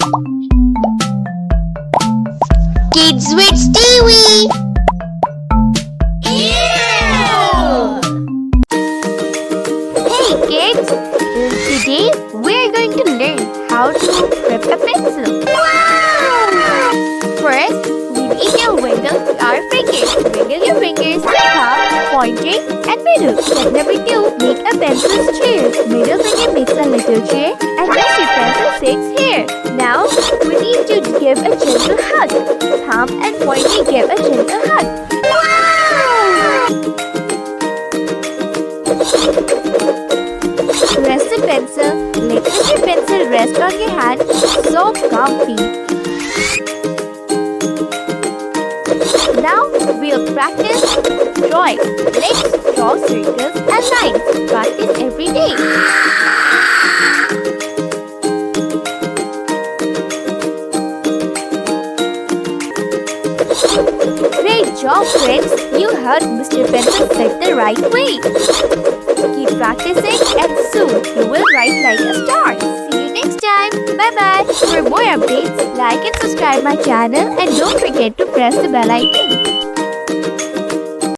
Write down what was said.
KIDZWhizzTv. Hey kids, today we're going to learn how to grip a pencil. First, we need to wiggle our fingers. Wiggle your fingers, thumb, pointing, and middle. Step number 2, make a pencil's chair. Middle finger makes a little chair, and then your pencil sits here. Now, we need to give a gentle hug. Thumb and pointing give a gentle hug. Rest the pencil. Let your pencil rest on your hand. So comfy. Now we'll practice drawing. Let's draw circles and lines. Practice every day. Great job, friends! You helped Mr. Pencil set the right way. Keep practicing and soon you will write like a star. See you next time. Bye-bye. For more updates, like and subscribe my channel and don't forget to press the bell icon.